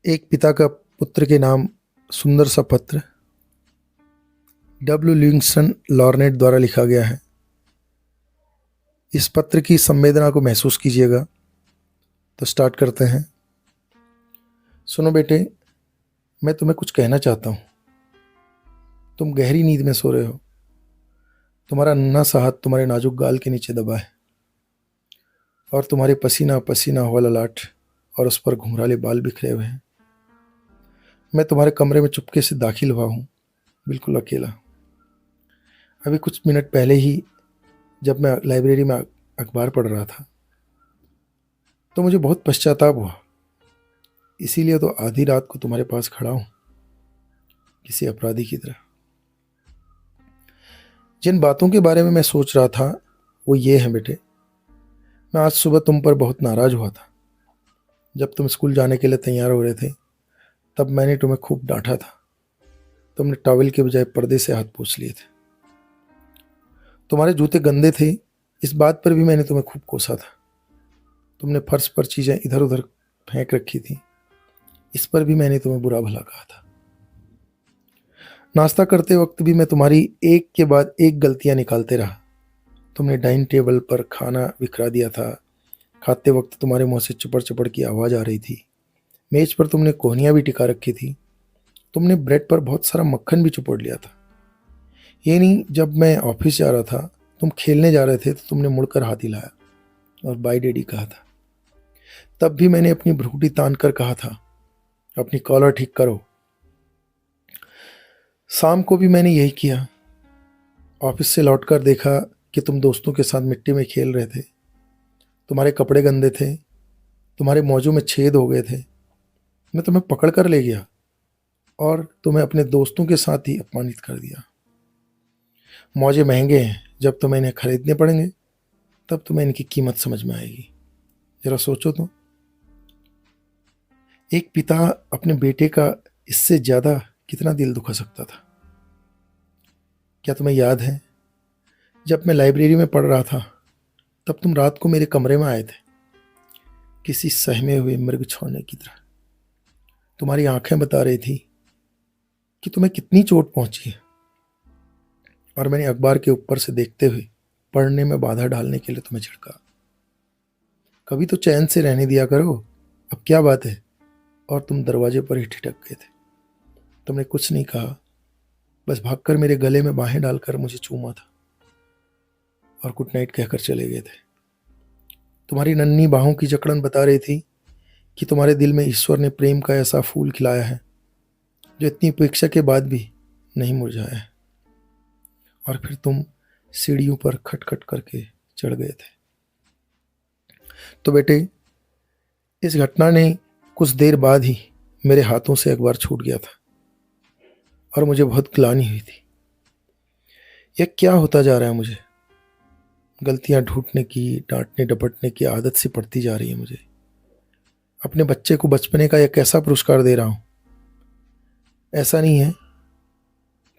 एक पिता का पुत्र के नाम सुंदर सा पत्र डब्ल्यू लिविंगस्टन लॉर्नेट द्वारा लिखा गया है। इस पत्र की संवेदना को महसूस कीजिएगा। तो स्टार्ट करते हैं। सुनो बेटे, मैं तुम्हें कुछ कहना चाहता हूँ। तुम गहरी नींद में सो रहे हो। तुम्हारा नन्हा सा हाथ तुम्हारे नाजुक गाल के नीचे दबा है और तुम्हारे पसीना पसीना हुआ ललाट और उस पर घुंघराले बाल बिखरे हुए हैं। मैं तुम्हारे कमरे में चुपके से दाखिल हुआ हूँ, बिल्कुल अकेला। अभी कुछ मिनट पहले ही जब मैं लाइब्रेरी में अखबार पढ़ रहा था तो मुझे बहुत पश्चाताप हुआ। इसीलिए तो आधी रात को तुम्हारे पास खड़ा हूँ, किसी अपराधी की तरह। जिन बातों के बारे में मैं सोच रहा था वो ये हैं बेटे। मैं आज सुबह तुम पर बहुत नाराज हुआ था। जब तुम स्कूल जाने के लिए तैयार हो रहे थे तब मैंने तुम्हें खूब डांटा था। तुमने टॉवेल के बजाय पर्दे से हाथ पोंछ लिए थे। तुम्हारे जूते गंदे थे, इस बात पर भी मैंने तुम्हें खूब कोसा था। तुमने फर्श पर चीजें इधर उधर फेंक रखी थी, इस पर भी मैंने तुम्हें बुरा भला कहा था। नाश्ता करते वक्त भी मैं तुम्हारी एक के बाद एक गलतियां निकालते रहा। तुमने डाइनिंग टेबल पर खाना बिखरा दिया था। खाते वक्त तुम्हारे मुंह से चपड़ चपड़ की आवाज आ रही थी। मेज पर तुमने कोहनियां भी टिका रखी थी। तुमने ब्रेड पर बहुत सारा मक्खन भी चुपड़ लिया था। ये नहीं, जब मैं ऑफिस जा रहा था, तुम खेलने जा रहे थे तो तुमने मुड़कर हाथ हिलाया और बाय डैडी कहा था। तब भी मैंने अपनी भ्रुकुटी तान कर कहा था, अपनी कॉलर ठीक करो। शाम को भी मैंने यही किया। ऑफिस से लौटकर देखा कि तुम दोस्तों के साथ मिट्टी में खेल रहे थे। तुम्हारे कपड़े गंदे थे, तुम्हारे मौजों में छेद हो गए थे। मैं तुम्हें पकड़ कर ले गया और तुम्हें अपने दोस्तों के साथ ही अपमानित कर दिया। मौजे महंगे हैं, जब तुम्हें इन्हें खरीदने पड़ेंगे तब तुम्हें इनकी कीमत समझ में आएगी। जरा सोचो तो, एक पिता अपने बेटे का इससे ज्यादा कितना दिल दुखा सकता था। क्या तुम्हें याद है, जब मैं लाइब्रेरी में पढ़ रहा था तब तुम रात को मेरे कमरे में आए थे, किसी सहमे हुए मृग छौने की तरह। तुम्हारी आंखें बता रही थी कि तुम्हें कितनी चोट पहुंची है, और मैंने अखबार के ऊपर से देखते हुए पढ़ने में बाधा डालने के लिए तुम्हें झिड़का। कभी तो चैन से रहने दिया करो, अब क्या बात है। और तुम दरवाजे पर ही ठिठक गए थे। तुमने कुछ नहीं कहा, बस भागकर मेरे गले में बाहें डालकर मुझे चूमा था और गुड नाइट कहकर चले गए थे। तुम्हारी नन्ही बाहों की जकड़न बता रही थी कि तुम्हारे दिल में ईश्वर ने प्रेम का ऐसा फूल खिलाया है जो इतनी उपेक्षा के बाद भी नहीं मुरझाया है। और फिर तुम सीढ़ियों पर खटखट करके चढ़ गए थे। तो बेटे, इस घटना ने कुछ देर बाद ही मेरे हाथों से अखबार छूट गया था और मुझे बहुत ग्लानि हुई थी। यह क्या होता जा रहा है मुझे? गलतियां ढूंढने की, डांटने डपटने की आदत सी पड़ती जा रही है मुझे। अपने बच्चे को बचपने का यह कैसा पुरस्कार दे रहा हूं। ऐसा नहीं है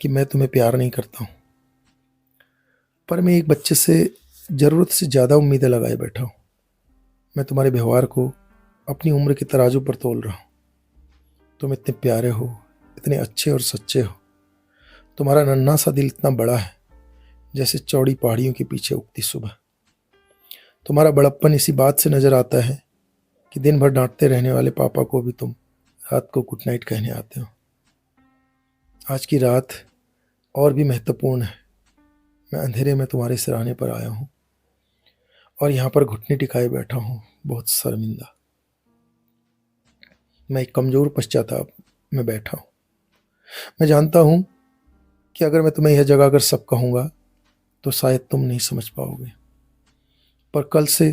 कि मैं तुम्हें प्यार नहीं करता हूं, पर मैं एक बच्चे से जरूरत से ज्यादा उम्मीदें लगाए बैठा हूं। मैं तुम्हारे व्यवहार को अपनी उम्र के तराजू पर तोल रहा हूं। तुम इतने प्यारे हो, इतने अच्छे और सच्चे हो। तुम्हारा नन्हा सा दिल इतना बड़ा है जैसे चौड़ी पहाड़ियों के पीछे उगती सुबह। तुम्हारा बड़प्पन इसी बात से नजर आता है कि दिन भर डांटते रहने वाले पापा को भी तुम रात को गुड नाइट कहने आते हो। आज की रात और भी महत्वपूर्ण है। मैं अंधेरे में तुम्हारे सिरहाने पर आया हूं और यहाँ पर घुटने टिकाए बैठा हूं, बहुत शर्मिंदा। मैं एक कमजोर पश्चाताप में बैठा हूं। मैं जानता हूं कि अगर मैं तुम्हें यह जगाकर सब कहूंगा तो शायद तुम नहीं समझ पाओगे, पर कल से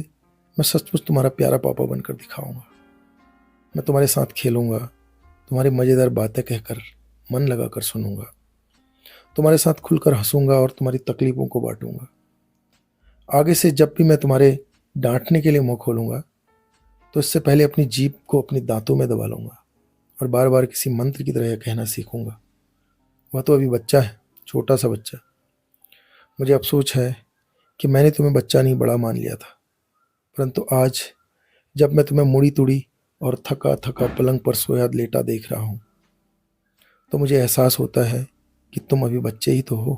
मैं सचमुच तुम्हारा प्यारा पापा बनकर दिखाऊंगा। मैं तुम्हारे साथ खेलूंगा, तुम्हारी मजेदार बातें कहकर मन लगाकर सुनूंगा, तुम्हारे साथ खुलकर हंसूंगा और तुम्हारी तकलीफों को बांटूंगा। आगे से जब भी मैं तुम्हारे डांटने के लिए मुंह खोलूंगा तो इससे पहले अपनी जीभ को अपने दांतों में दबा लूंगा और बार बार किसी मंत्र की तरह यह कहना सीखूंगा। वह तो अभी बच्चा है, छोटा सा बच्चा। मुझे अफसोस है कि मैंने तुम्हें बच्चा नहीं बड़ा मान लिया था, परंतु आज जब मैं तुम्हें मुड़ी तुड़ी और थका थका पलंग पर सोया लेटा देख रहा हूँ, तो मुझे एहसास होता है कि तुम अभी बच्चे ही तो हो।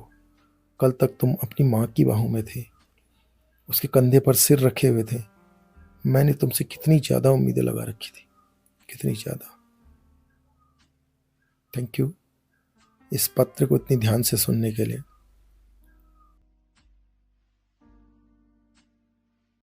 कल तक तुम अपनी माँ की बाहों में थे, उसके कंधे पर सिर रखे हुए थे। मैंने तुमसे कितनी ज़्यादा उम्मीदें लगा रखी थी, कितनी ज़्यादा। थैंक यू इस पत्र को इतनी ध्यान से सुनने के लिए।